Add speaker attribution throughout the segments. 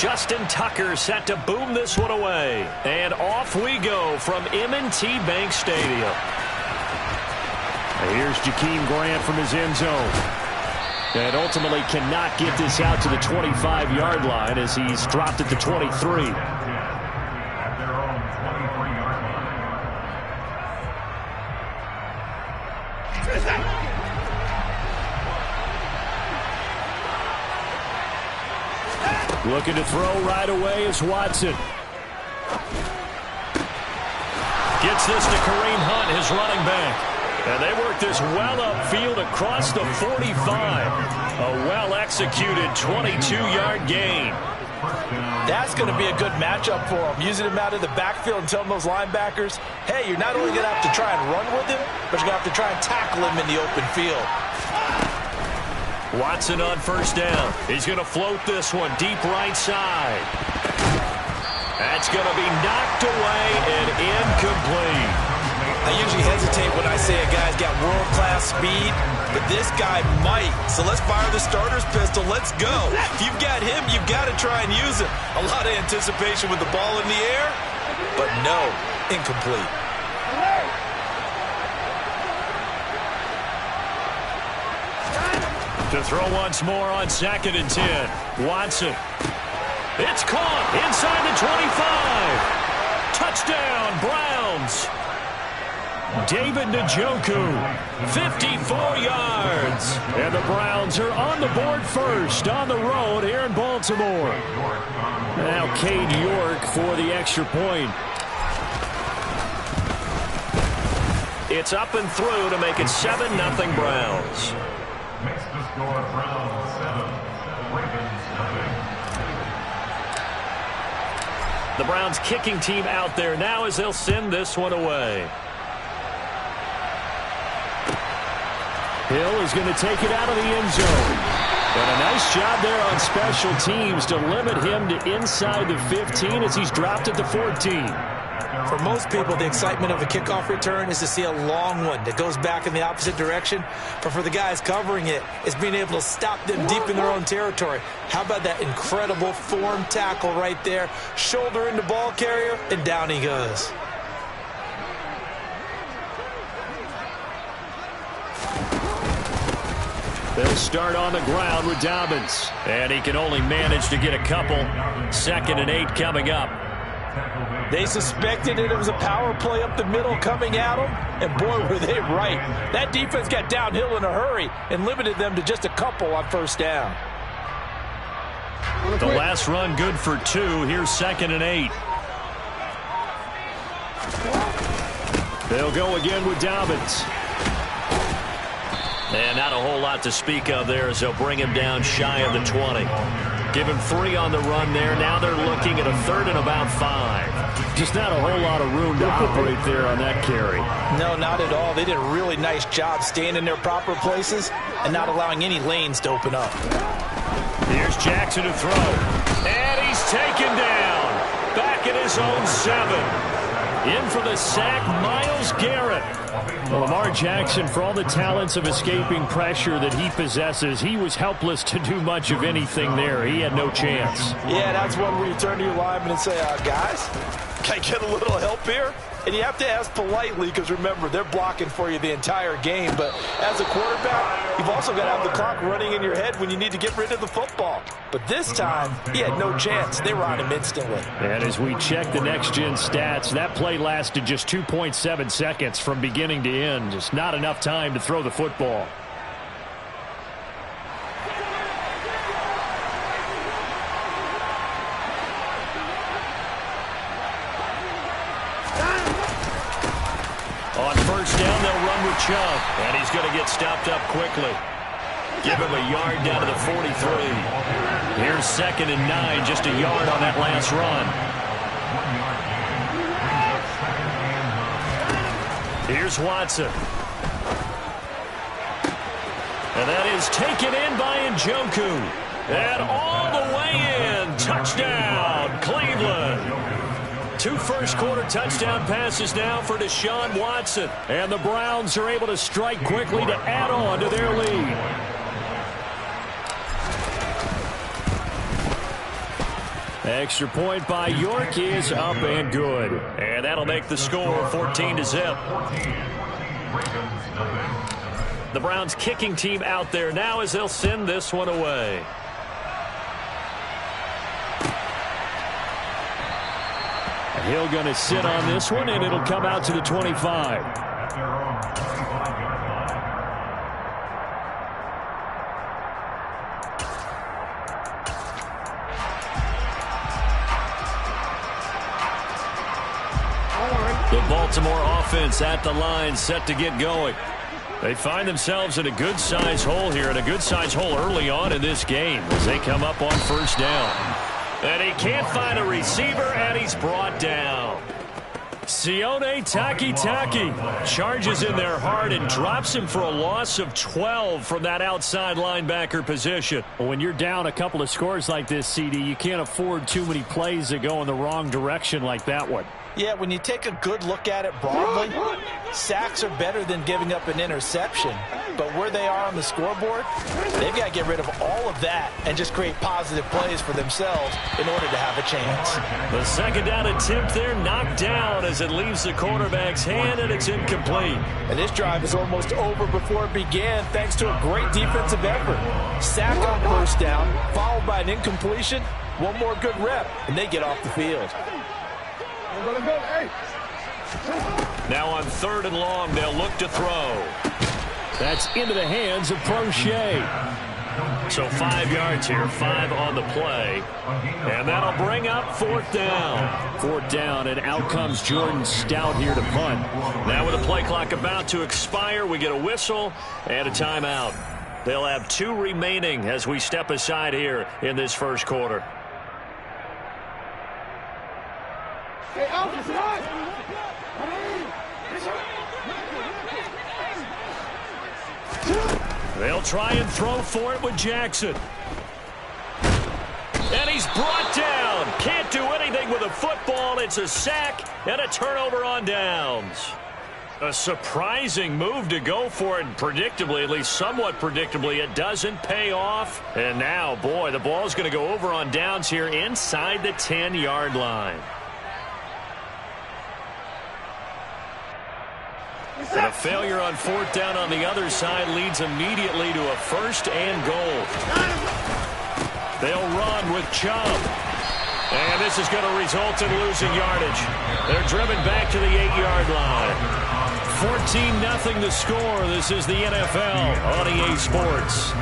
Speaker 1: Justin Tucker set to boom this one away. And off we go from M&T Bank Stadium.
Speaker 2: Here's Jakeem Grant from his end zone. And ultimately cannot get this out to the 25-yard line as he's dropped at the 23. Looking to throw right away is Watson.
Speaker 1: Gets this to Kareem Hunt, his running back. And they work this well upfield across the 45. A well-executed 22-yard gain.
Speaker 3: That's going to be a good matchup for him. Using him out of the backfield and telling those linebackers, hey, you're not only going to have to try and run with him, but you're going to have to try and tackle him in the open field.
Speaker 1: Watson on first down. He's going to float this one deep right side. That's going to be knocked away and incomplete.
Speaker 3: I usually hesitate when I say a guy's got world-class speed, but this guy might. So let's fire the starter's pistol. Let's go. If you've got him, you've got to try and use him. A lot of anticipation with the ball in the air, but no, incomplete.
Speaker 1: To throw once more on 2nd and 10. Watson. It's caught inside the 25. Touchdown, Browns. David Njoku, 54 yards.
Speaker 2: And the Browns are on the board first on the road here in Baltimore. Now Cade York for the extra point.
Speaker 1: It's up and through to make it 7-0 Browns.
Speaker 4: Makes the score Browns 7, Ravens nothing.
Speaker 1: The Browns kicking team out there now as they'll send this one away.
Speaker 2: Hill is going to take it out of the end zone. And a nice job there on special teams to limit him to inside the 15 as he's dropped at the 14.
Speaker 3: For most people, the excitement of a kickoff return is to see a long one that goes back in the opposite direction. But for the guys covering it, it's being able to stop them deep in their own territory. How about that incredible form tackle right there? Shoulder into ball carrier, and down he goes.
Speaker 2: They'll start on the ground with Dobbins.
Speaker 1: And he can only manage to get a couple. 2nd and 8 coming up.
Speaker 3: They suspected it was a power play up the middle coming at them, and boy, were they right. That defense got downhill in a hurry and limited them to just a couple on first down.
Speaker 1: The last run good for 2. Here's 2nd and 8.
Speaker 2: They'll go again with Dobbins.
Speaker 1: And not a whole lot to speak of there as they'll bring him down shy of the 20. Give him 3 on the run there. Now they're looking at a 3rd and about 5.
Speaker 2: Just not a whole lot of room to operate there on that carry.
Speaker 3: No, not at all. They did a really nice job staying in their proper places and not allowing any lanes to open up.
Speaker 1: Here's Jackson to throw. And he's taken down. Back at his own 7. In for the sack, Myles Garrett.
Speaker 2: Well, Lamar Jackson, for all the talents of escaping pressure that he possesses, he was helpless to do much of anything there. He had no chance.
Speaker 3: Yeah, that's one where you turn to your lineman and say, guys, can I get a little help here? And you have to ask politely because, remember, they're blocking for you the entire game. But as a quarterback, you've also got to have the clock running in your head when you need to get rid of the football. But this time, he had no chance. They were on him instantly.
Speaker 2: And as we check the next-gen stats, that play lasted just 2.7 seconds from beginning to end. Just not enough time to throw the football.
Speaker 1: On first down, they'll run with Chubb. And he's going to get stopped up quickly. Give him a yard down to the 43. Here's 2nd and 9, just a yard on that last run. Here's Watson. And that is taken in by Njoku. And all the way in. Touchdown, Cleveland. 2 first-quarter touchdown passes now for Deshaun Watson.
Speaker 2: And the Browns are able to strike quickly to add on to their lead. Extra point by York is up and good.
Speaker 1: And that'll make the score 14-0. The Browns kicking team out there now as they'll send this one away.
Speaker 2: Hill going to sit on this one, and it'll come out to the 25.
Speaker 1: The Baltimore offense at the line, set to get going. They find themselves in a good-sized hole here, and a good-sized hole early on in this game as they come up on first down. And he can't find a receiver, and he's brought down. Sione Takitaki charges in there hard and drops him for a loss of 12 from that outside linebacker position.
Speaker 2: When you're down a couple of scores like this, CD, you can't afford too many plays that go in the wrong direction like that one.
Speaker 3: Yeah, when you take a good look at it broadly, sacks are better than giving up an interception. But where they are on the scoreboard, they've got to get rid of all of that and just create positive plays for themselves in order to have a chance.
Speaker 1: The second down attempt there knocked down as it leaves the quarterback's hand, and it's incomplete.
Speaker 3: And this drive is almost over before it began thanks to a great defensive effort. Sack on first down, followed by an incompletion, one more good rep, and they get off the field.
Speaker 1: Now on 3rd and long, they'll look to throw.
Speaker 2: That's into the hands of Prochet.
Speaker 1: So 5 yards here, 5 on the play. And that'll bring up 4th down.
Speaker 2: 4th down, and out comes Jordan Stout here to punt.
Speaker 1: Now with the play clock about to expire, we get a whistle and a timeout. They'll have 2 remaining as we step aside here in this first quarter. They'll try and throw for it with Jackson. And he's brought down. Can't do anything with a football. It's a sack and a turnover on downs. A surprising move to go for it. Predictably, at least somewhat predictably, it doesn't pay off. And now, boy, the ball's going to go over on downs here inside the 10-yard line. And a failure on 4th down on the other side leads immediately to a 1st and goal. They'll run with Chubb. And this is going to result in losing yardage. They're driven back to the 8-yard line. 14-0 the score. This is the NFL on EA Sports.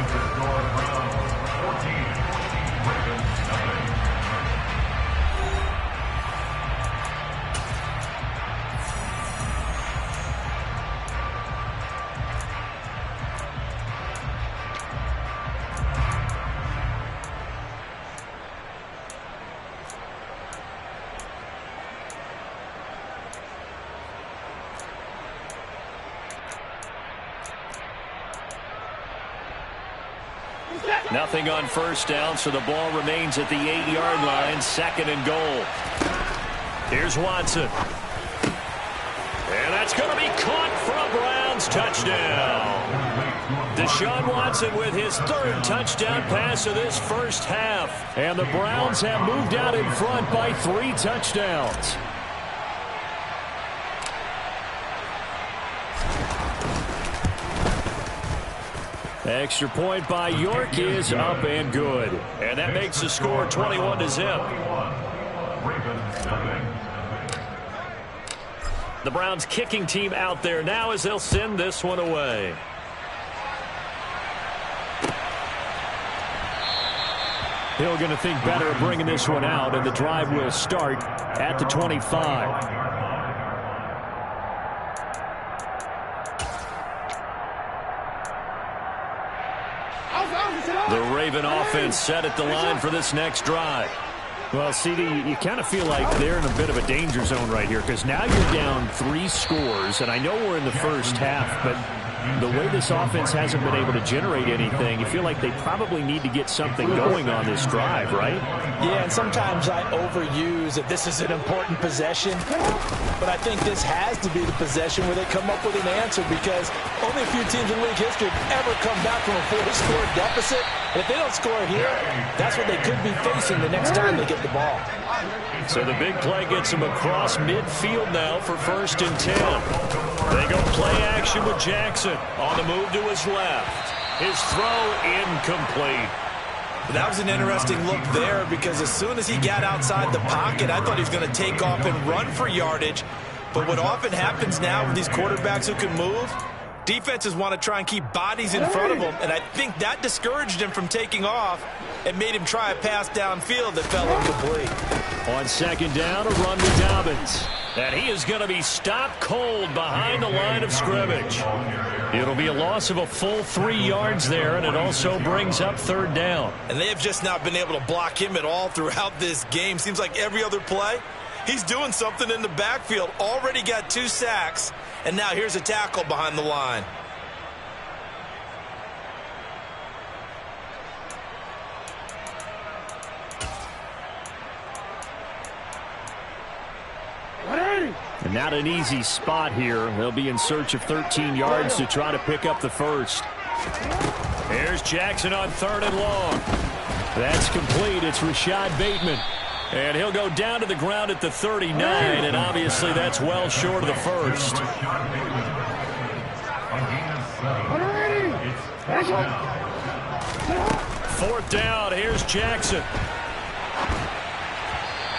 Speaker 1: Nothing on first down, so the ball remains at the 8-yard line, 2nd and goal. Here's Watson. And that's going to be caught for a Browns touchdown. Deshaun Watson with his 3rd touchdown pass of this first half.
Speaker 2: And the Browns have moved out in front by 3 touchdowns. Extra point by York is up and good.
Speaker 1: And that makes the score 21-0. The Browns kicking team out there now as they'll send this one away.
Speaker 2: Hill going to think better of bringing this one out, and the drive will start at the 25.
Speaker 1: The Raven offense set at the line for this next drive.
Speaker 2: Well, CD, you kind of feel like they're in a bit of a danger zone right here because now you're down 3 scores, and I know we're in the first half, but the way this offense hasn't been able to generate anything, you feel like they probably need to get something going on this drive, right?
Speaker 3: Yeah, and sometimes I overuse that this is an important possession, but I think this has to be the possession where they come up with an answer, because only a few teams in league history have ever come back from a 4-score deficit. And if they don't score here, that's what they could be facing the next time they get the ball.
Speaker 1: So the big play gets him across midfield now for 1st and 10. They go play action with Jackson on the move to his left. His throw incomplete.
Speaker 3: That was an interesting look there, because as soon as he got outside the pocket, I thought he was going to take off and run for yardage. But what often happens now with these quarterbacks who can move, defenses want to try and keep bodies in front of them, and I think that discouraged him from taking off and made him try a pass downfield that fell incomplete.
Speaker 1: On 2nd down, a run with Dobbins. And he is going to be stopped cold behind the line of scrimmage. It'll be a loss of a full 3 yards there, and it also brings up 3rd down.
Speaker 3: And they have just not been able to block him at all throughout this game. Seems like every other play, he's doing something in the backfield. Already got 2 sacks, and now here's a tackle behind the line.
Speaker 2: And not an easy spot here. They'll be in search of 13 yards to try to pick up the first.
Speaker 1: Here's Jackson on 3rd and long.
Speaker 2: That's complete. It's Rashad Bateman.
Speaker 1: And he'll go down to the ground at the 39, and obviously that's well short of the first. 4th down, here's Jackson.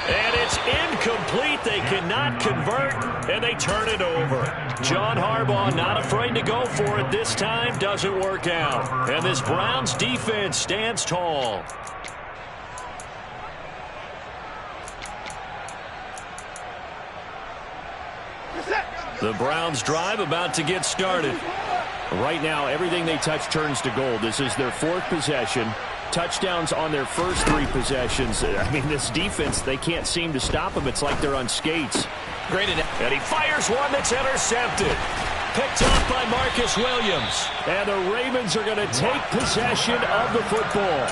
Speaker 1: And it's incomplete. They cannot convert, and they turn it over. John Harbaugh not afraid to go for it this time. Doesn't work out. And this Browns defense stands tall. The Browns drive about to get started.
Speaker 2: Right now, everything they touch turns to gold. This is their 4th possession. Touchdowns on their first 3 possessions. I mean, this defense, they can't seem to stop them. It's like they're on skates.
Speaker 1: Great, and he fires one that's intercepted. Picked off by Marcus Williams.
Speaker 2: And the Ravens are going to take possession of the football.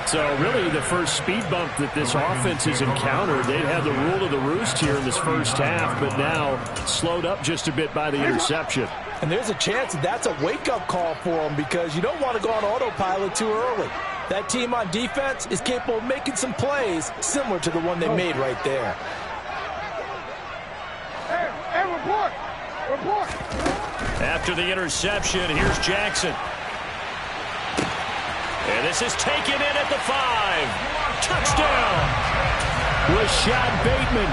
Speaker 2: So really the first speed bump that this offense has encountered. They'd had the rule of the roost here in this first half, but now slowed up just a bit by the interception.
Speaker 3: And there's a chance that's a wake-up call for them, because you don't want to go on autopilot too early. That team on defense is capable of making some plays similar to the one they made right there.
Speaker 5: Hey, report! Report!
Speaker 1: After the interception, here's Jackson. And this is taken in at the 5. Touchdown!
Speaker 2: Rashad Bateman.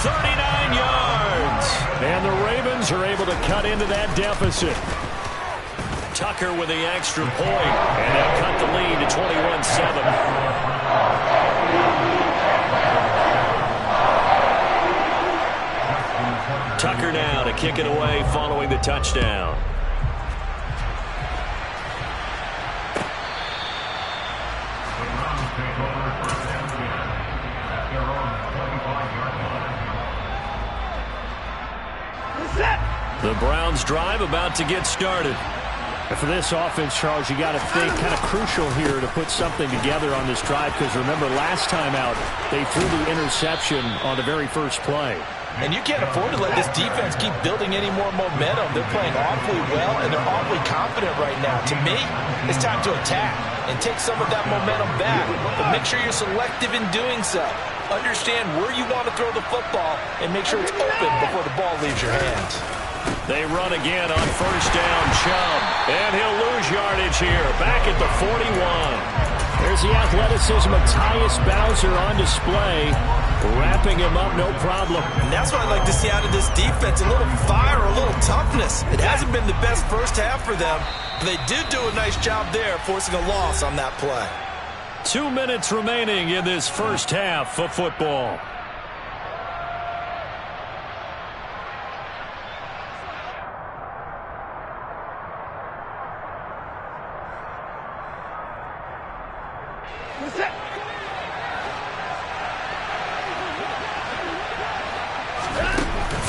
Speaker 1: 39 yards.
Speaker 2: And the Ravens are able to cut into that deficit.
Speaker 1: Tucker with the extra point. And they'll cut the lead to 21-7. Tucker now to kick it away following the touchdown. The Browns drive about to get started.
Speaker 2: For this offense, Charles, you got to think kind of crucial here to put something together on this drive, because remember last time out they threw the interception on the very first play.
Speaker 3: And you can't afford to let this defense keep building any more momentum. They're playing awfully well, and they're awfully confident right now. To me, it's time to attack and take some of that momentum back. But make sure you're selective in doing so. Understand where you want to throw the football and make sure it's open before the ball leaves your hands.
Speaker 1: They run again on 1st down, Chubb. And he'll lose yardage here, back at the 41.
Speaker 2: There's the athleticism of Tyus Bowser on display. Wrapping him up, no problem.
Speaker 3: And that's what I'd like to see out of this defense, a little fire, a little toughness. It hasn't been the best first half for them, but they did do a nice job there, forcing a loss on that play.
Speaker 1: 2 minutes remaining in this first half of football.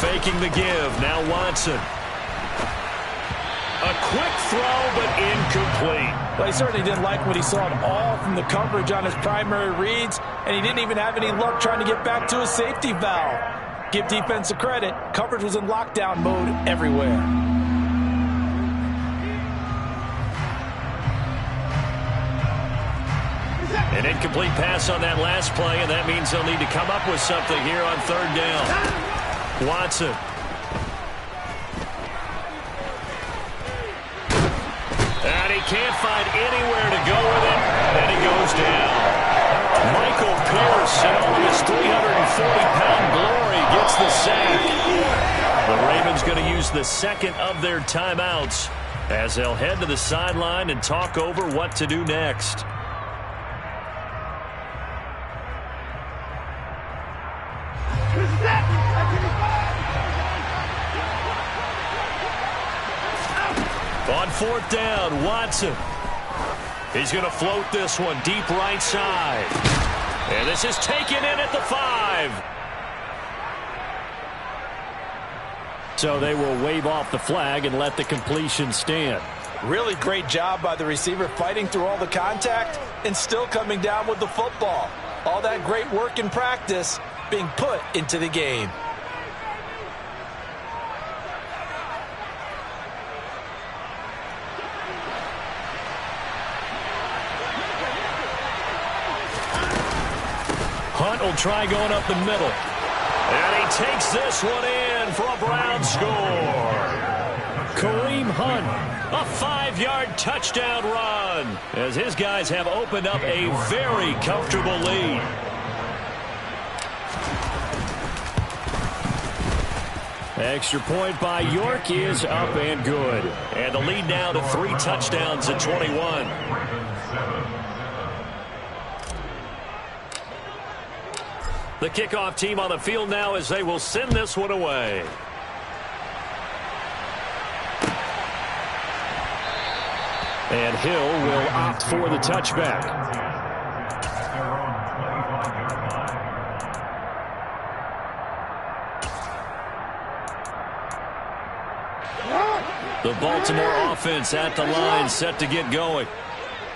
Speaker 1: Faking the give. Now Watson. A
Speaker 2: quick throw, but incomplete.
Speaker 3: Well, he certainly didn't like what he saw at all from the coverage on his primary reads, and he didn't even have any luck trying to get back to his safety valve. Give defense a credit. Coverage was in lockdown mode everywhere.
Speaker 1: An incomplete pass on that last play, and that means they'll need to come up with something here on third down. Watson. And he can't find anywhere to go with it, and he goes down. Michael Pierce, in all of his 340-pound glory, gets the sack. The Ravens going to use the second of their timeouts as they'll head to the sideline and talk over what to do next. On fourth down, Watson. He's going to float this one deep right side. And this is taken in at the 5.
Speaker 2: So they will wave off the flag and let the completion stand.
Speaker 3: Really great job by the receiver fighting through all the contact and still coming down with the football. All that great work in practice being put into the game.
Speaker 1: Hunt will try going up the middle. And he takes this one in for a Brown score. Kareem Hunt, a 5-yard touchdown run, as his guys have opened up a very comfortable lead. Extra point by York is up and good. And the lead now to 3 touchdowns at 21. The kickoff team on the field now as they will send this one away. And Hill will opt for the touchback. The Baltimore offense at the line, set to get going.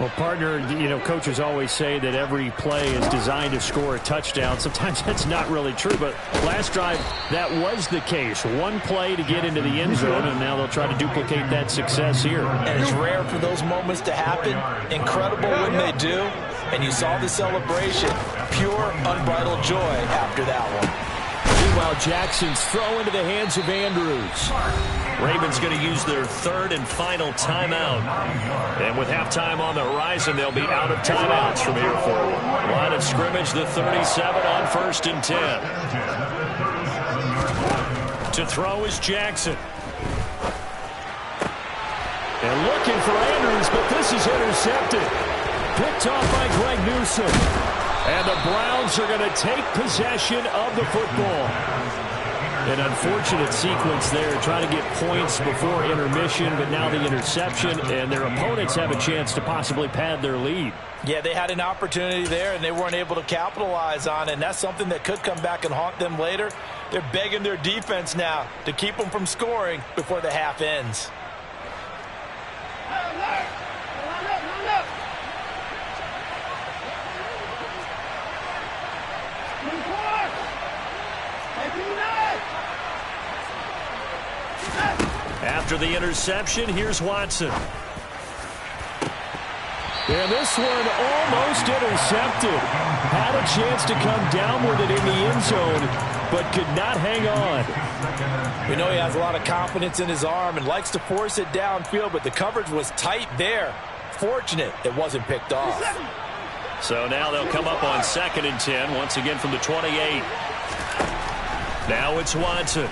Speaker 2: Well, partner, you know, coaches always say that every play is designed to score a touchdown. Sometimes that's not really true, but last drive, that was the case. One play to get into the end zone, and now they'll try to duplicate that success here.
Speaker 3: And it's rare for those moments to happen. Incredible when they do. And you saw the celebration. Pure, unbridled joy after that one.
Speaker 1: Meanwhile, Jackson's throw into the hands of Andrews. Ravens going to use their third and final timeout. And with halftime on the horizon, they'll be out of timeouts from here forward. Line of scrimmage, the 37 on 1st and 10. To throw is Jackson. And looking for Andrews, but this is intercepted. Picked off by Greg Newsome. And the Browns are going to take possession of the football. An unfortunate sequence there, trying to get points before intermission, but now the interception, and their opponents have a chance to possibly pad their lead.
Speaker 3: Yeah, they had an opportunity there, and they weren't able to capitalize on it, and that's something that could come back and haunt them later. They're begging their defense now to keep them from scoring before the half ends.
Speaker 1: After the interception, here's Watson.
Speaker 2: And this one almost intercepted. Had a chance to come down with it in the end zone, but could not hang on.
Speaker 3: We know he has a lot of confidence in his arm and likes to force it downfield, but the coverage was tight there. Fortunate it wasn't picked off.
Speaker 1: So now they'll come up on 2nd and 10, once again from the 28. Now it's Watson.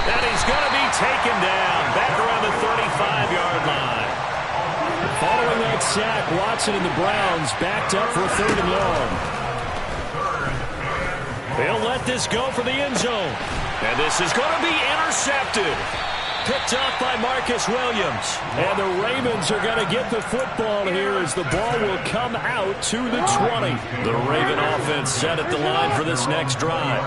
Speaker 1: And he's going to be taken down back around the 35-yard line.
Speaker 2: Following that sack, Watson and the Browns backed up for 3rd and long.
Speaker 1: They'll let this go for the end zone. And this is going to be intercepted. Picked off by Marcus Williams.
Speaker 2: And the Ravens are going to get the football here as the ball will come out to the 20.
Speaker 1: The Raven offense set at the line for this next drive.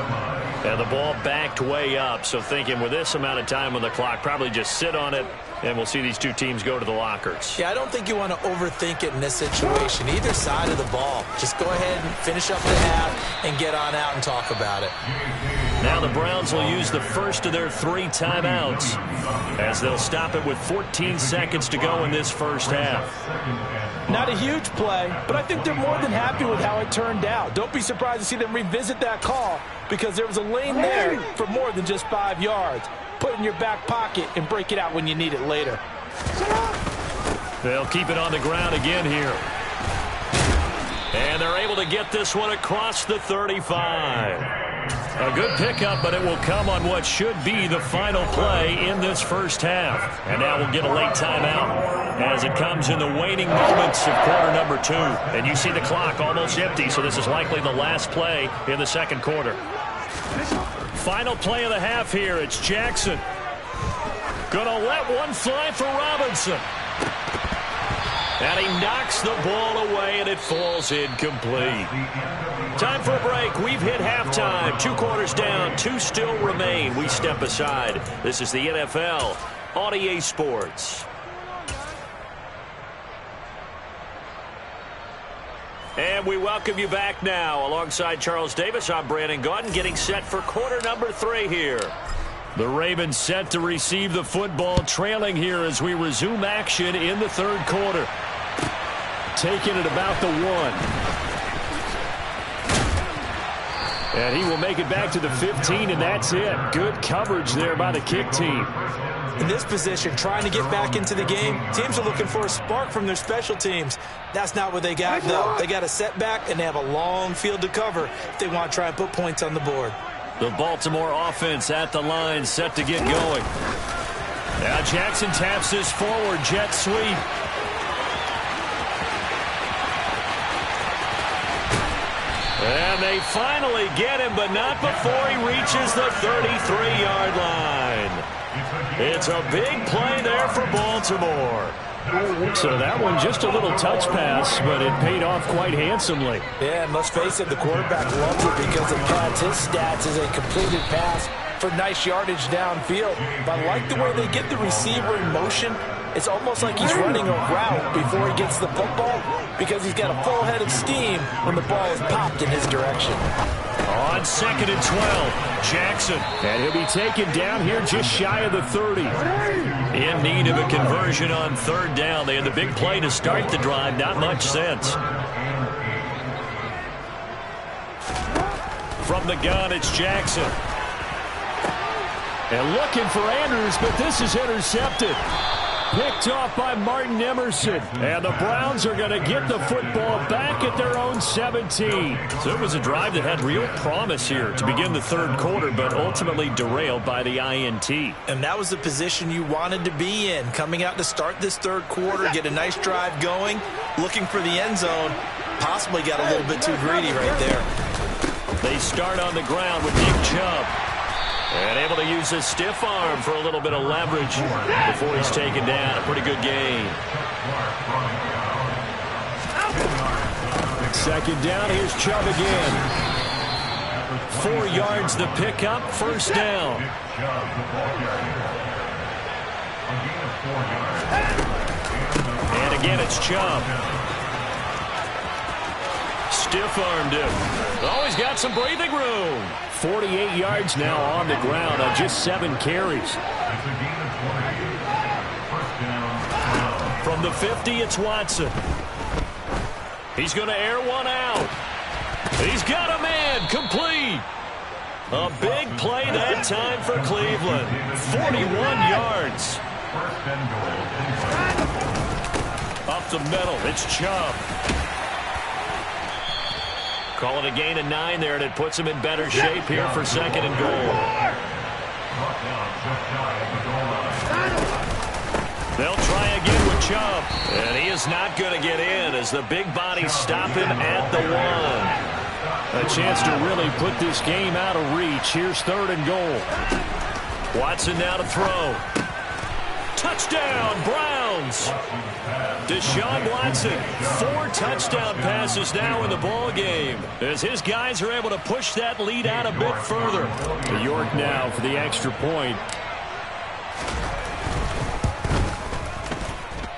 Speaker 1: And the ball backed way up, so thinking with this amount of time on the clock, probably just sit on it, and we'll see these two teams go to the lockers.
Speaker 3: Yeah, I don't think you want to overthink it in this situation. Either side of the ball. Just go ahead and finish up the half and get on out and talk about it.
Speaker 1: Now the Browns will use the first of their 3 timeouts as they'll stop it with 14 seconds to go in this first half.
Speaker 3: Not a huge play, but I think they're more than happy with how it turned out. Don't be surprised to see them revisit that call because there was a lane there for more than just 5 yards. Put it in your back pocket and break it out when you need it later.
Speaker 1: They'll keep it on the ground again here. And they're able to get this one across the 35. A good pickup, but it will come on what should be the final play in this first half. And now we'll get a late timeout as it comes in the waning moments of quarter number 2. And you see the clock almost empty, so this is likely the last play in the second quarter. Final play of the half here. It's Jackson. Gonna let one fly for Robinson. And he knocks the ball away, and it falls incomplete. Time for a break. We've hit halftime. 2 quarters down. 2 still remain. We step aside. This is the NFL on EA Sports. And we welcome you back now. Alongside Charles Davis, I'm Brandon Gaudin, getting set for quarter number 3 here. The Ravens set to receive the football, trailing here as we resume action in the third quarter. Taking it about the 1. And he will make it back to the 15, and that's it. Good coverage there by the kick team.
Speaker 3: In this position, trying to get back into the game, teams are looking for a spark from their special teams. That's not what they got, though. They got a setback, and they have a long field to cover if they want to try and put points on the board.
Speaker 1: The Baltimore offense at the line, set to get going. Now Jackson taps this forward jet sweep. And they finally get him, but not before he reaches the 33-yard line. It's a big play there for Baltimore.
Speaker 2: So that one just a little touch pass, but it paid off quite handsomely.
Speaker 3: Yeah, and let's face it, the quarterback loves it because it pads his stats as a completed pass for nice yardage downfield. But I like the way they get the receiver in motion. It's almost like he's running a route before he gets the football because he's got a full head of steam when the ball is popped in his direction.
Speaker 1: On 2nd and 12, Jackson.
Speaker 2: And he'll be taken down here just shy of the 30.
Speaker 1: In need of a conversion on 3rd down. They had the big play to start the drive. Not much sense. From the gun, it's Jackson.
Speaker 2: And looking for Andrews, but this is intercepted. Picked off by Martin Emerson. And the Browns are going to get the football back at their own 17.
Speaker 1: So it was a drive that had real promise here to begin the third quarter, but ultimately derailed by the INT.
Speaker 3: And that was the position you wanted to be in. Coming out to start this third quarter, get a nice drive going, looking for the end zone. Possibly got a little bit too greedy right there.
Speaker 1: They start on the ground with Nick Chubb. And able to use his stiff arm for a little bit of leverage before he's taken down. A pretty good gain.
Speaker 2: 2nd down, here's Chubb again.
Speaker 1: 4 yards the pickup, 1st down. And again, it's Chubb. Stiff-armed him. Always got some breathing room.
Speaker 2: 48 yards now on the ground on just 7 carries.
Speaker 1: From the 50, it's Watson. He's going to air one out. He's got a man, complete. A big play that time for Cleveland. 41 yards. Up the middle, it's Chubb. Call it a gain of 9 there, and it puts him in better shape here for 2nd and goal. They'll try again with Chubb. And he is not going to get in as the big bodies stop him at the 1.
Speaker 2: A chance to really put this game out of reach. Here's 3rd and goal.
Speaker 1: Watson now to throw. Touchdown, Browns. downs. Deshaun Watson, 4 touchdown passes now in the ball game as his guys are able to push that lead out a bit further.
Speaker 2: York now for the extra point.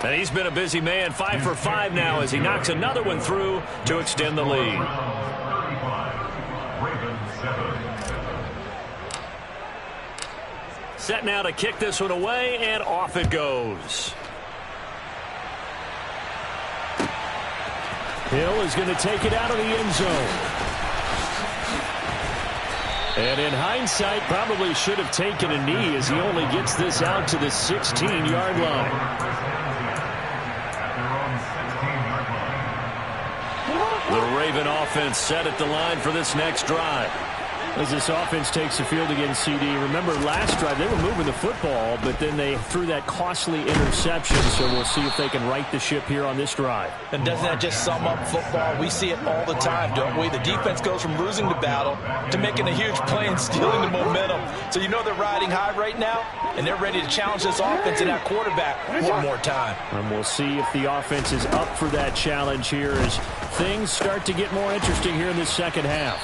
Speaker 1: And he's been a busy man, 5 for 5 now as he knocks another one through to extend the lead. Set now to kick this one away, and off it goes.
Speaker 2: Hill is going to take it out of the end zone. And in hindsight, probably should have taken a knee as he only gets this out to the 16-yard line.
Speaker 1: The Raven offense set at the line for this next drive.
Speaker 2: As this offense takes the field against CD, remember last drive they were moving the football, but then they threw that costly interception, so we'll see if they can right the ship here on this drive.
Speaker 3: And doesn't that just sum up football? We see it all the time, don't we? The defense goes from losing the battle to making a huge play and stealing the momentum. So you know they're riding high right now, and they're ready to challenge this offense and that quarterback one more time.
Speaker 2: And we'll see if the offense is up for that challenge here as things start to get more interesting here in the second half.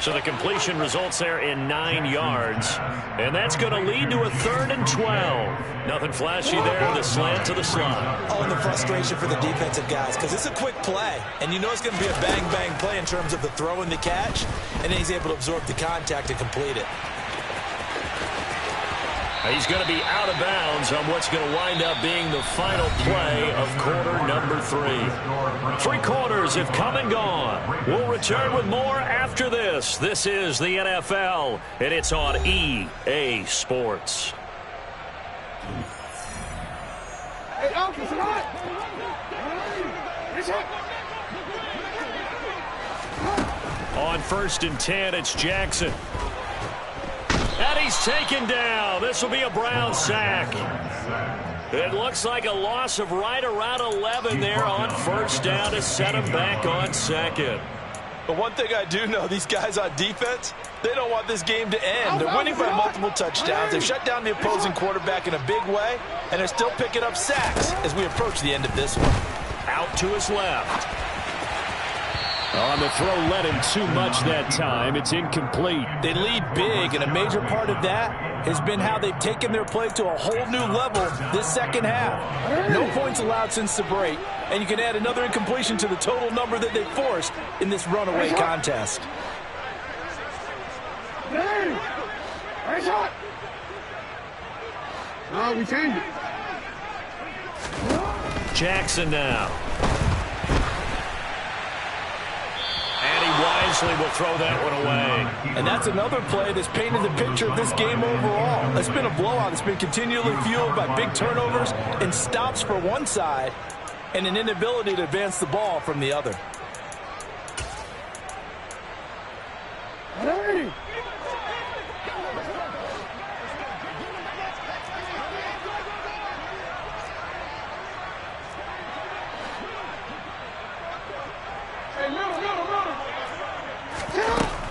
Speaker 1: So the completion results there in 9 yards. And that's going to lead to a 3rd and 12. Nothing flashy there. The slant to the slot.
Speaker 6: Oh, and the frustration for the defensive guys because it's a quick play. And you know it's going to be a bang-bang play in terms of the throw and the catch. And then he's able to absorb the contact and complete it.
Speaker 1: He's going to be out of bounds on what's going to wind up being the final play of quarter number 3. 3 quarters have come and gone. We'll return with more after this. This is the NFL, and it's on EA Sports.
Speaker 5: Hey, Alfred, tonight.
Speaker 1: On 1st and 10, it's Jackson. And he's taken down. This will be a Brown sack. It looks like a loss of right around 11 there on 1st down to set him back on 2nd.
Speaker 3: But one thing I do know, these guys on defense, they don't want this game to end. They're winning by multiple touchdowns. They've shut down the opposing quarterback in a big way, and they're still picking up sacks as we approach the end of this one.
Speaker 1: Out to his left.
Speaker 2: On the throw led him too much that time. It's incomplete.
Speaker 3: They lead big, and a major part of that has been how they've taken their play to a whole new level this second half. No points allowed since the break, and you can add another incompletion to the total number that they forced in this runaway contest.
Speaker 5: Nice shot. Oh, we changed it.
Speaker 1: Jackson now. And he wisely will throw that one away.
Speaker 3: And that's another play that's painted the picture of this game overall. It's been a blowout. It's been continually fueled by big turnovers and stops for one side and an inability to advance the ball from the other.
Speaker 5: Hey.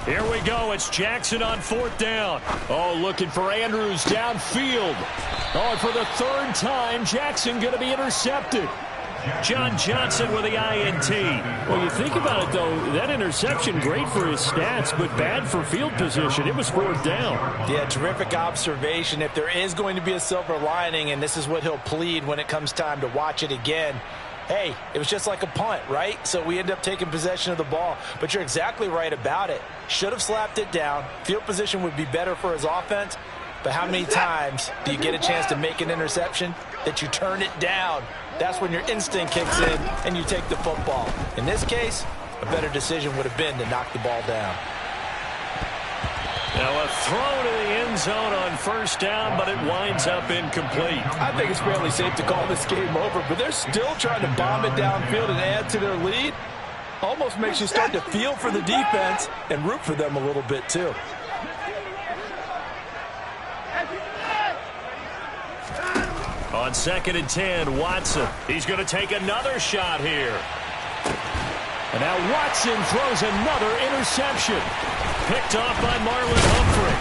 Speaker 1: Here we go. It's Jackson on 4th down.
Speaker 2: Oh, looking for Andrews downfield.
Speaker 1: Oh, and for the 3rd time, Jackson going to be intercepted. John Johnson with the INT.
Speaker 2: Well, you think about it, though, that interception, great for his stats, but bad for field position. It was 4th down.
Speaker 3: Yeah, terrific observation. If there is going to be a silver lining, and this is what he'll plead when it comes time to watch it again, hey, it was just like a punt, right? So we end up taking possession of the ball. But you're exactly right about it. Should have slapped it down. Field position would be better for his offense. But how many times do you get a chance to make an interception that you turn it down? That's when your instinct kicks in and you take the football. In this case, a better decision would have been to knock the ball down.
Speaker 1: Now a throw to the end zone on 1st down, but it winds up incomplete.
Speaker 3: I think it's fairly safe to call this game over, but they're still trying to bomb it downfield and add to their lead. Almost makes you start to feel for the defense and root for them a little bit too.
Speaker 1: On 2nd and 10, Watson. He's going to take another shot here.
Speaker 2: And now Watson throws another interception.
Speaker 1: Picked off by Marlon Humphrey.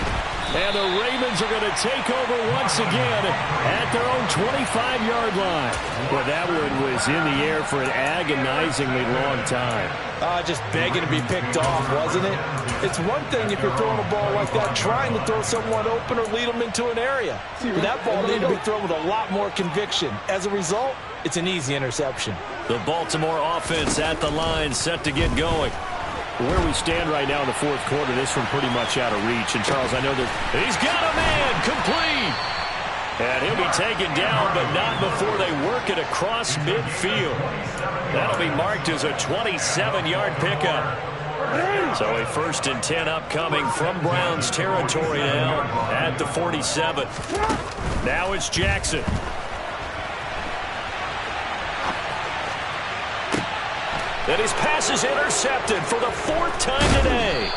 Speaker 2: And the Ravens are going to take over once again at their own 25-yard line. Well, that one was in the air for an agonizingly long time.
Speaker 3: Just begging to be picked off, wasn't it? It's one thing if you're throwing a ball like that, trying to throw someone open or lead them into an area. But that ball needed to be thrown with a lot more conviction. As a result, it's an easy interception.
Speaker 1: The Baltimore offense at the line, set to get going.
Speaker 2: Where we stand right now in the fourth quarter, this one pretty much out of reach. And, Charles, I know that
Speaker 1: he's got a man complete. And he'll be taken down, but not before they work it across midfield. That'll be marked as a 27-yard pickup. So a 1st and 10 upcoming from Browns territory now at the 47. Now it's Jackson. And his pass is intercepted for the 4th time today.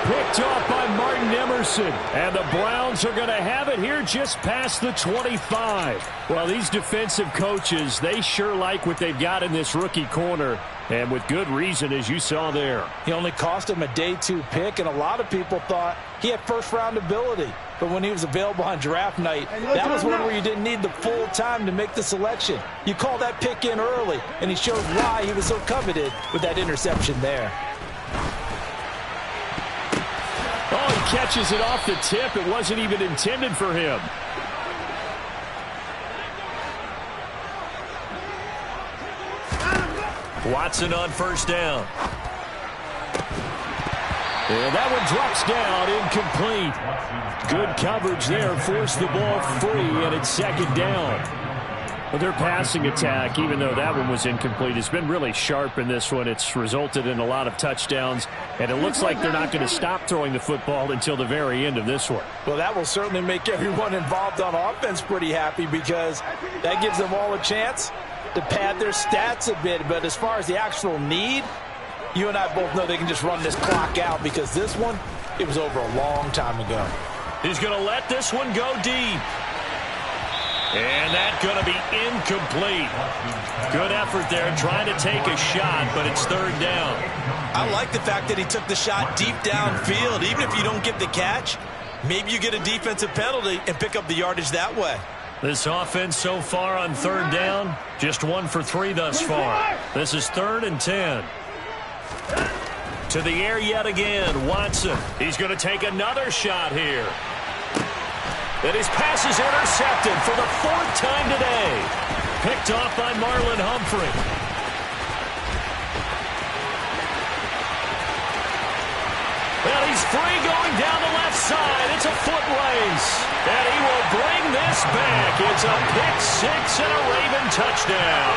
Speaker 2: Picked off by Martin Emerson. And the Browns are going to have it here just past the 25. Well, these defensive coaches, they sure like what they've got in this rookie corner. And with good reason, as you saw there.
Speaker 3: He only cost him a day 2 pick, and a lot of people thought he had first-round ability. But when he was available on draft night, that was one where you didn't need the full time to make the selection. You call that pick in early, and he showed why he was so coveted with that interception there.
Speaker 2: Oh, he catches it off the tip. It wasn't even intended for him.
Speaker 1: Watson on 1st down.
Speaker 2: And that one drops down, incomplete. Good coverage there, forced the ball free, and it's 2nd down. Well, their passing attack, even though that one was incomplete, has been really sharp in this one. It's resulted in a lot of touchdowns, and it looks like they're not going to stop throwing the football until the very end of this one.
Speaker 3: Well, that will certainly make everyone involved on offense pretty happy because that gives them all a chance to pad their stats a bit. But as far as the actual need, you and I both know they can just run this clock out because this one, it was over a long time ago.
Speaker 1: He's going to let this one go deep. And that's going to be incomplete. Good effort there trying to take a shot, but it's 3rd down.
Speaker 6: I like the fact that he took the shot deep downfield. Even if you don't get the catch, maybe you get a defensive penalty and pick up the yardage that way.
Speaker 1: This offense so far on 3rd down, just 1 for 3 thus far. This is 3rd and 10. To the air yet again, Watson. He's going to take another shot here. And his pass is intercepted for the 4th time today. Picked off by Marlon Humphrey. And he's free going down the left side. It's a foot race. And he will bring this back. It's a pick 6 and a Raven touchdown.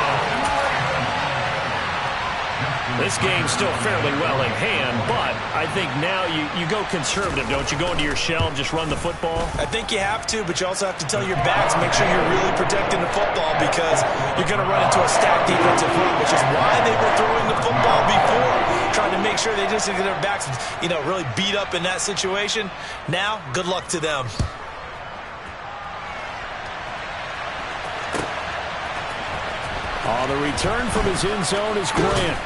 Speaker 1: This game's still fairly well in hand, but I think now you go conservative, don't you? Go into your shell and just run the football?
Speaker 6: I think you have to, but you also have to tell your backs, make sure you're really protecting the football because you're going to run into a stacked defensive front, which is why they were throwing the football before, trying to make sure they just get their backs, really beat up in that situation. Now, good luck to them.
Speaker 2: The return from his end zone is Grant.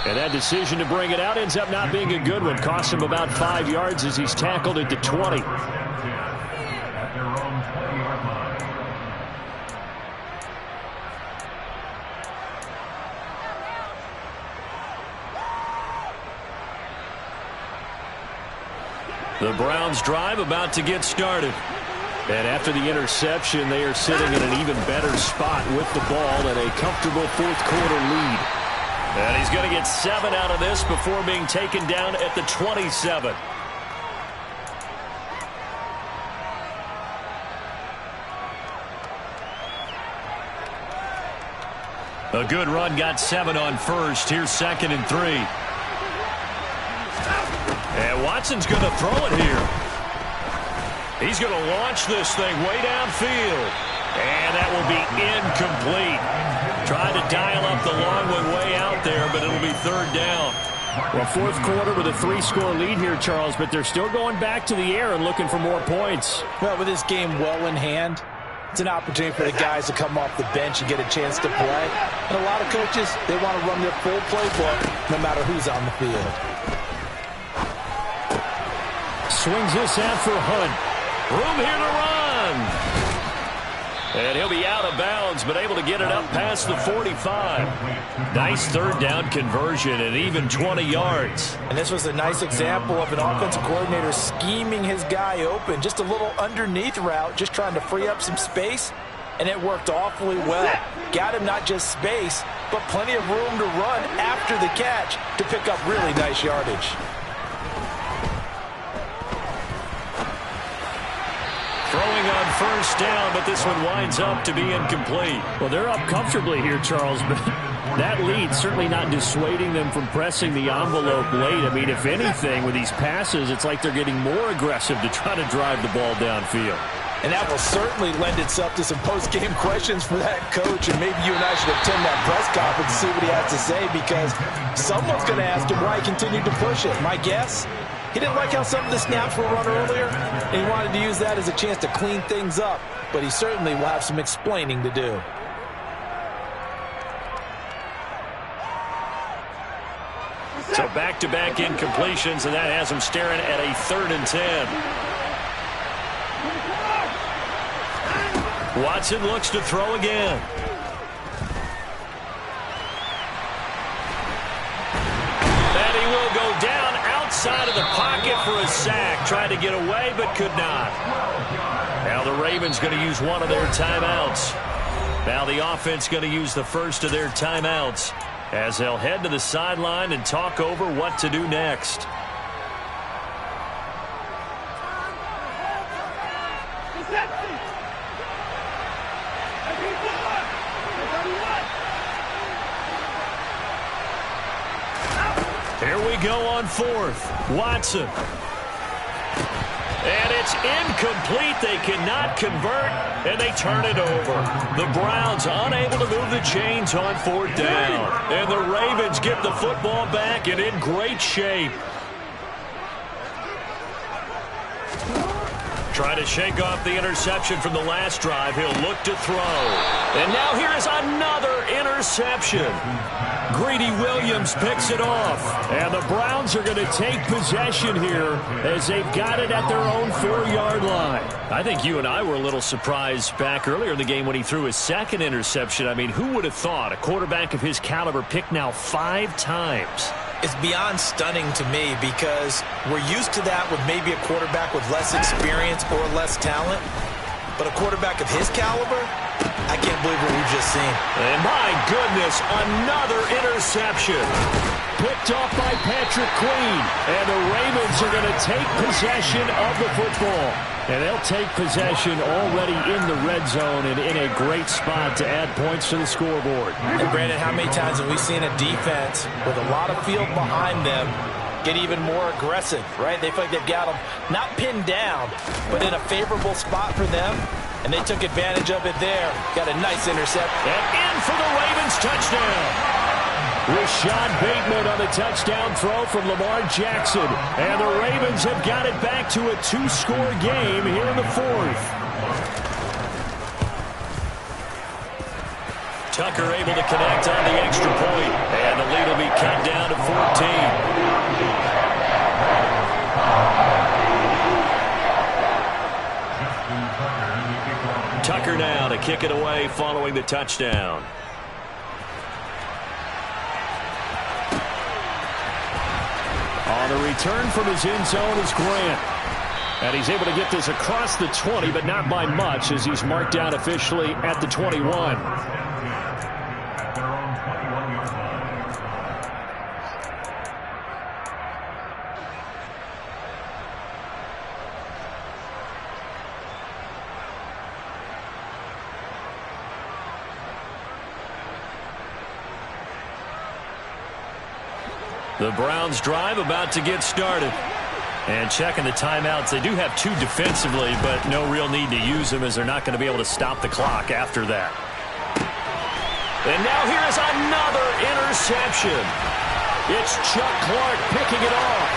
Speaker 2: And that decision to bring it out ends up not being a good one. Cost him about 5 yards as he's tackled at the 20.
Speaker 1: The Browns drive about to get started.
Speaker 2: And after the interception, they are sitting in an even better spot with the ball and a comfortable 4th quarter lead.
Speaker 1: And he's going to get 7 out of this before being taken down at the 27. A good run, got 7 on 1st. Here's 2nd and 3. And Watson's going to throw it here. He's going to launch this thing way downfield. And that will be incomplete. Tried to dial up the long one way out there, but it'll be 3rd down.
Speaker 2: Well, 4th quarter with a 3-score lead here, Charles, but they're still going back to the air and looking for more points.
Speaker 3: Well, with this game well in hand, it's an opportunity for the guys to come off the bench and get a chance to play. And a lot of coaches, they want to run their full playbook no matter who's on the field.
Speaker 2: swings this out for Hunt.
Speaker 1: Room here to run. And he'll be out of bounds, but able to get it up past the 45. Nice third down conversion and even 20 yards.
Speaker 3: And this was a nice example of an offensive coordinator scheming his guy open. Just a little underneath route, just trying to free up some space, and it worked awfully well. Got him not just space, but plenty of room to run after the catch to pick up really nice yardage.
Speaker 1: Throwing on first down, but this one winds up to be incomplete.
Speaker 2: Well, they're up comfortably here, Charles, but that lead certainly not dissuading them from pressing the envelope late. I mean, if anything, with these passes, it's like they're getting more aggressive to try to drive the ball downfield.
Speaker 3: And that will certainly lend itself to some post-game questions for that coach, and maybe you and I should attend that press conference to see what he has to say, because someone's going to ask him why he continued to push it. My guess? He didn't like how some of the snaps were run earlier, and he wanted to use that as a chance to clean things up. But he certainly will have some explaining to do.
Speaker 1: So back-to-back incompletions, and that has him staring at a 3rd and 10. Watson looks to throw again. And he will go down outside of the pocket for a sack. Tried to get away, but could not. Now the Ravens going to use one of their timeouts. Now the offense going to use the first of their timeouts as they'll head to the sideline and talk over what to do next. Here we go on 4th. Watson. And it's incomplete. They cannot convert, and they turn it over. The Browns unable to move the chains on 4th down. And the Ravens get the football back and in great shape. Trying to shake off the interception from the last drive. He'll look to throw. And now here is another interception. Greedy Williams picks it off. And the Browns are going to take possession here as they've got it at their own 4-yard line. I think you and I were a little surprised back earlier in the game when he threw his 2nd interception. I mean, who would have thought a quarterback of his caliber picked now 5 times?
Speaker 3: It's beyond stunning to me, because we're used to that with maybe a quarterback with less experience or less talent. But a quarterback of his caliber, I can't believe what we've just seen.
Speaker 1: And my goodness, another interception.
Speaker 2: Picked off by Patrick Queen. And the Ravens are going to take possession of the football. And they'll take possession already in the red zone and in a great spot to add points to the scoreboard.
Speaker 3: And Brandon, how many times have we seen a defense with a lot of field behind them get even more aggressive, right? They feel like they've got them not pinned down, but in a favorable spot for them, and they took advantage of it there. Got a nice intercept.
Speaker 1: And in for the Ravens touchdown.
Speaker 2: Rashad Bateman on the touchdown throw from Lamar Jackson. And the Ravens have got it back to a 2-score game here in the 4th.
Speaker 1: Tucker able to connect on the extra point. And the lead will be cut down to 14. Tucker now to kick it away following the touchdown.
Speaker 2: On the return from his end zone is Grant. And he's able to get this across the 20, but not by much, as he's marked down officially at the 21.
Speaker 1: The Browns drive about to get started. And checking the timeouts, they do have 2 defensively, but no real need to use them as they're not going to be able to stop the clock after that. And now here is another interception. It's Chuck Clark picking it off.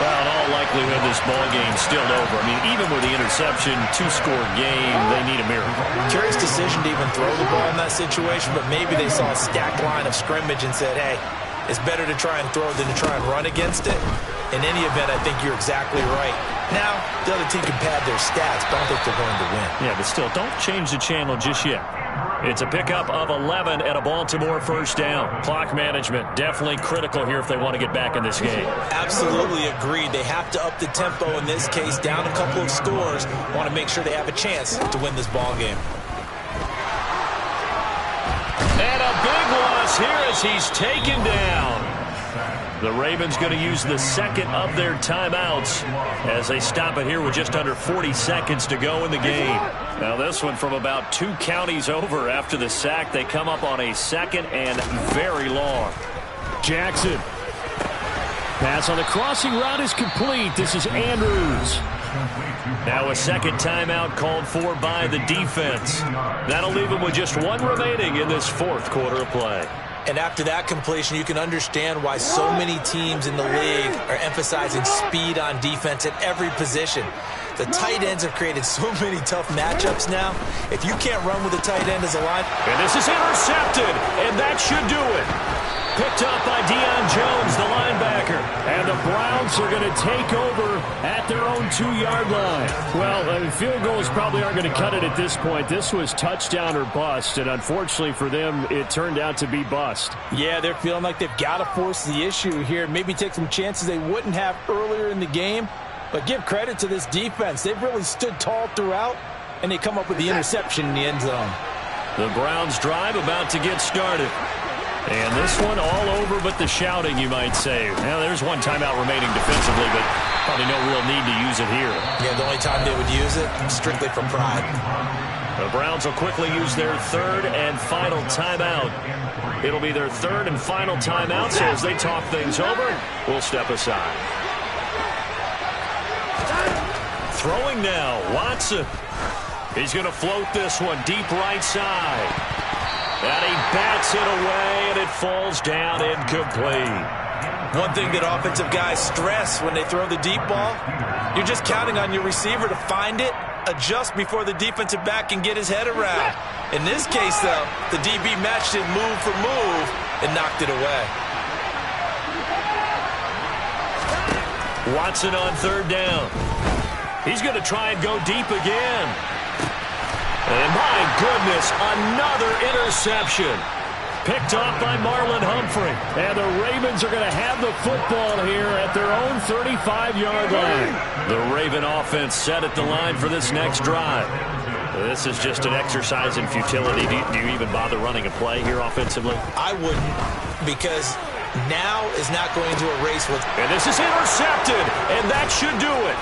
Speaker 1: Well, in all likelihood, this ball game's still over. I mean, even with the interception, 2-score game, they need a miracle.
Speaker 3: Curious decision to even throw the ball in that situation, but maybe they saw a stacked line of scrimmage and said, hey,
Speaker 6: It's better to try and throw than to try and run against it. In any event, I think you're exactly right. Now, the other team can pad their stats, but I don't think they're going to win.
Speaker 1: Yeah, but still, don't change the channel just yet. It's a pickup of 11 and a Baltimore first down. Clock management definitely critical here if they want to get back in this game.
Speaker 6: Absolutely agreed. They have to up the tempo in this case, down a couple of scores. Want to make sure they have a chance to win this ball game.
Speaker 1: And a big loss here as he's taken down. The Ravens going to use the second of their timeouts as they stop it here with just under 40 seconds to go in the game. Now this one from about 2 counties over after the sack. They come up on a second and very long.
Speaker 2: Jackson. Pass on the crossing route is complete. This is Andrews.
Speaker 1: Now a second timeout called for by the defense. That'll leave them with just 1 remaining in this fourth quarter of play.
Speaker 6: And after that completion, you can understand why so many teams in the league are emphasizing speed on defense at every position. The tight ends have created so many tough matchups now. If you can't run with a tight end as a line.
Speaker 1: And this is intercepted, and that should do it. Picked up by Deion Jones, the linebacker.
Speaker 2: And the Browns are going to take over at their own 2-yard line. Well, field goals probably aren't going to cut it at this point. This was touchdown or bust, and unfortunately for them, it turned out to be bust.
Speaker 3: Yeah, they're feeling like they've got to force the issue here. Maybe take some chances they wouldn't have earlier in the game. But give credit to this defense. They've really stood tall throughout, and they come up with the interception in the end zone.
Speaker 1: The Browns drive about to get started. And this one all over but the shouting, you might say. Now, there's 1 timeout remaining defensively, but probably no real need to use it here.
Speaker 6: Yeah, the only time they would use it, strictly for pride.
Speaker 1: The Browns will quickly use their 3rd and final timeout. It'll be their 3rd and final timeout, so as they talk things over, we'll step aside. Throwing now, Watson. He's going to float this one deep right side. And he bats it away, and it falls down incomplete.
Speaker 6: One thing that offensive guys stress when they throw the deep ball, you're just counting on your receiver to find it, adjust before the defensive back can get his head around. In this case, though, the DB matched it move for move and knocked it away.
Speaker 1: Watson on 3rd down. He's going to try and go deep again. And my goodness, another interception. Picked off by Marlon Humphrey.
Speaker 2: And the Ravens are going to have the football here at their own 35-yard line.
Speaker 1: The Raven offense set at the line for this next drive. This is just an exercise in futility. Do you even bother running a play here offensively?
Speaker 6: I wouldn't, because now is not going to erase what's...
Speaker 1: And this is intercepted, and that should do it.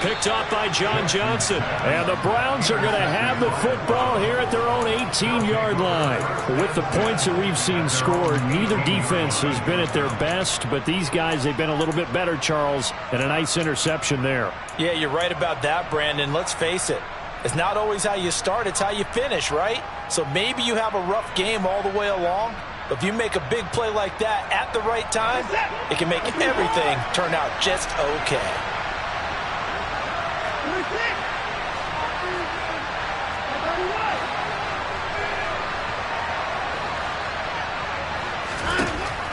Speaker 1: Picked off by John Johnson.
Speaker 2: And the Browns are going to have the football here at their own 18-yard line. With the points that we've seen scored, neither defense has been at their best, but these guys, they've been a little bit better, Charles, and a nice interception there.
Speaker 3: Yeah, you're right about that, Brandon. Let's face it. It's not always how you start, it's how you finish, right? So maybe you have a rough game all the way along, but if you make a big play like that at the right time, it can make everything turn out just okay.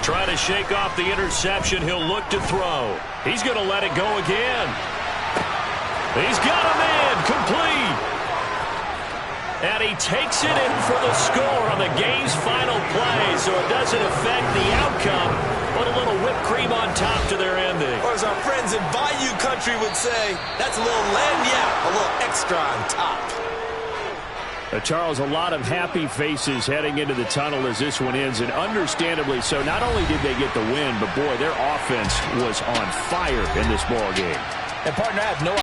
Speaker 1: Trying to shake off the interception. He'll look to throw. He's going to let it go again. He's got a man complete. And he takes it in for the score on the game's final play, so it doesn't affect the outcome, but a little whipped cream on top to their ending.
Speaker 6: Or as our friends in Bayou Country would say, that's a little lagniappe, a little extra on top.
Speaker 2: Charles, a lot of happy faces heading into the tunnel as this one ends, and understandably so. Not only did they get the win, but boy, their offense was on fire in this ball game.
Speaker 3: And partner, I have no